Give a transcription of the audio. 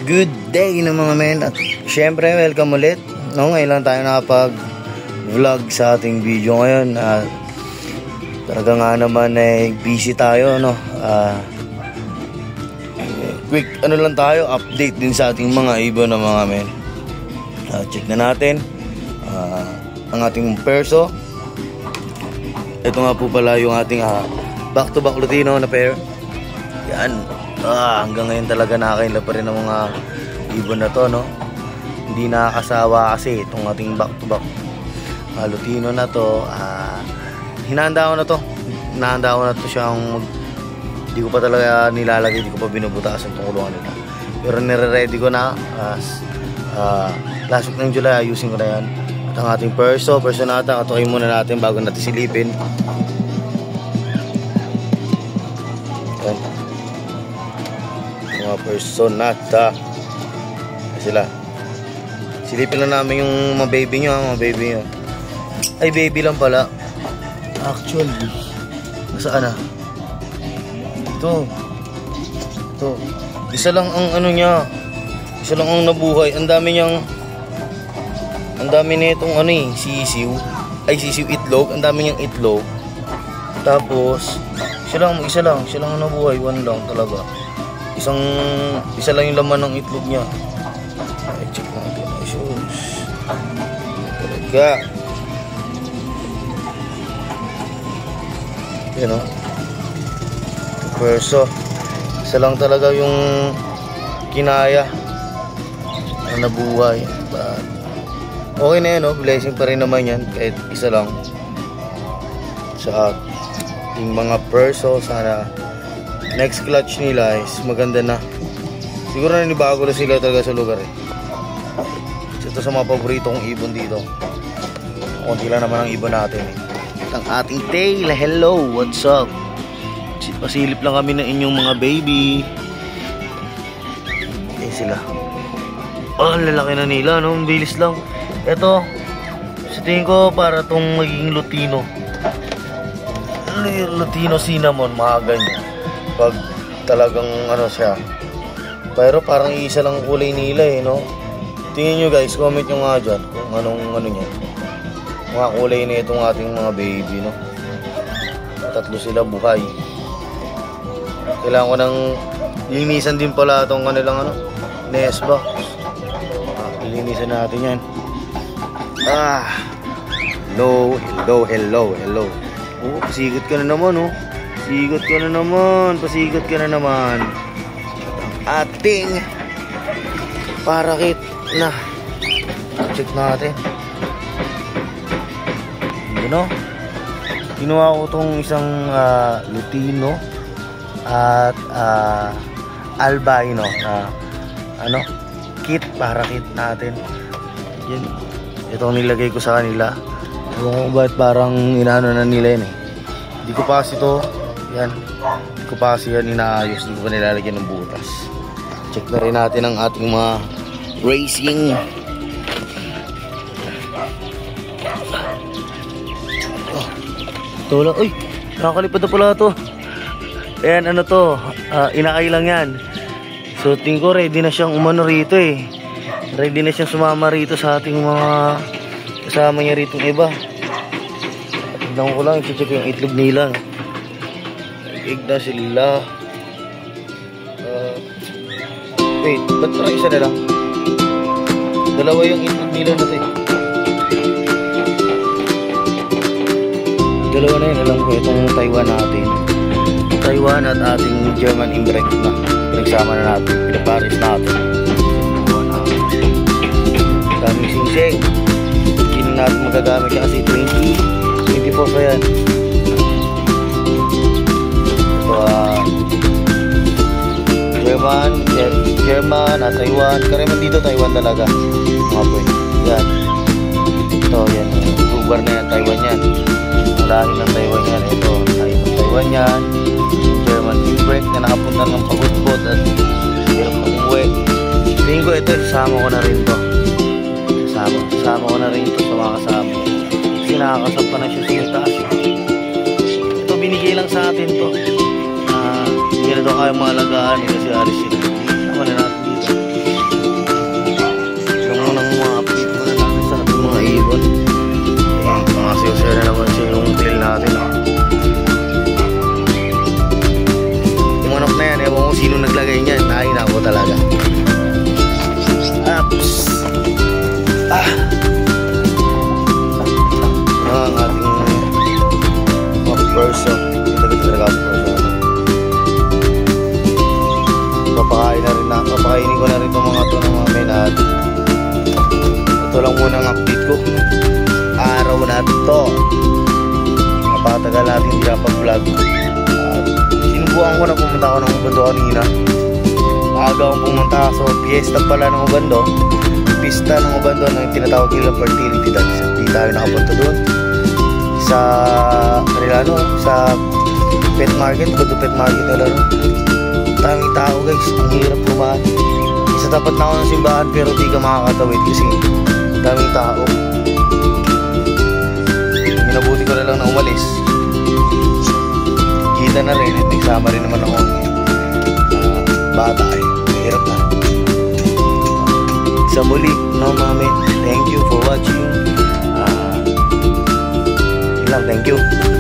Good day na mga men. At syempre welcome ulit. No, ngayon lang tayo nakapag-vlog sa ating video ngayon. Talaga nga naman busy tayo, no. Quick lang tayo, update din sa ating mga ibon na mga men. Check na natin ang ating perso. Ito nga po pala yung ating back to back Lutino na pair. Yan. Hanggang ngayon talaga nakakaila pa rin ng mga ibon na to, no. Hindi nakakasawa kasi itong ating back to back Lutino na to. Hinahanda ko na to siyang hindi ko pa talaga nilalagay, hindi ko pa binubutasan itong kulungan nila, pero nire-ready ko na. Last week ng July ayusin ko na yan. At ang ating perso nata, katukin muna natin bago natin silipin. Yan, mga perso nata sila. Silipin lang namin yung mga baby nyo, ay baby lang pala actually. Nasaan na? Ito isa lang ang niya, isa lang ang nabuhay. Ang dami nitong sisiw itlog. Ang dami niyang itlog. Tapos isa lang ang nabuhay. One lang talaga. Isa lang yung laman ng itlog niya. Ay, check natin. Talaga. Yan o. Perso. Isa lang talaga yung kinaya na nabuhay. But okay na yan, no? Blessing pa rin naman yan kahit isa lang sa ating mga perso. Sana next clutch nila is maganda na. Siguro na nibago na sila talaga sa lugar Ito sa mga paborito kong ibon dito. Kunti lang naman ang ibon natin Ang ating tail. Hello, what's up? Pasilip lang kami ng inyong mga baby. Sila. Ang lalaki na nila, no? Ang bilis lang. Ito, sa tingin ko para tong magiging Lutino. Lutino cinnamon, mga ganyan. Pag talagang siya. Pero parang isa lang kulay nila no? Tingin nyo guys, comment nyo nga dyan kung anong niya. Mga kulay na itong ating mga baby, no? Tatlo sila buhay. Kailangan ko ng linisan din pala itong kanilang nest box. Linisan natin yan. Hello. Pasigot ka na naman, Pasigot ka na naman. Ating parakit na. Check natin. Ginawa ko itong isang Lutino at albino na kit, parakit natin. Yan. Itong nilagay ko sa kanila. Ewan ko ba't parang inaano na nila yan Hindi ko pa kasi ito. Yan. Hindi ko pa kasi yan inaayos. Hindi ko pa nilalagyan ng butas. Check na rin natin ang ating mga racing. Ito lang. Uy! Nakakalipad na pala ito. Ayan, inakay lang yan. So, tingin ko ready na siyang umano rito Ready na siyang sumama rito sa ating mga kasama niya rito iba. Tignan ko lang, i-check yung itlog nila. Igda sila. Wait, ba't parang isa na lang? Dalawa yung itlog nila natin. Dalawa na yun, alam ko itong Taiwan natin. Taiwan at ating German inbred na pinagsama na natin, pinaparis natin. Daming singsing. Hindi natin magagamit siya kasi 24 pa yan. German at Taiwan. Kariman dito Taiwan talaga, mga boy. Yan. Ito yan, lugar na yan, Taiwan yan. Malahin ng Taiwan yan. Ito, Taiwan yan. German inbred na nakapunta ng pagudbot at hirap na umuwi. Tingin ko ito, sasama ko na rin to. Sasama ko na rin ito sa mga kasama. Kasi nakakasap pa na siya sa itaas. Ito, binigay lang sa atin to. Hindi na daw kaya mga alagaan kasi alis sila. Sama na natin dito. rin na. Papakainin ko na rin itong mga to ng mga men. At ito lang muna ang update ko. Araw na to. Napakatagal natin hindi napag-vlog. At sinubukan ko na pumunta ako ng Ubando kanina. Aga akong pumunta so piyesta pala ng Ubando. Pista ng Ubando na yung tinatawag nilang fertility dance. Hindi tayo nakapunta doon. Sa Marilano, sa pet market, Ubando pet market na laro. Daming tao guys, ang hirap lumaan. Isa tapat na ako ng simbahan pero di ka makakatawid kasi daming tao. Minabuti ko na lang na umalis. Kita na rin, at nagsama rin naman ako bata eh. Mahirap na. Sa muli, no mami, thank you for watching. Yun lang, thank you.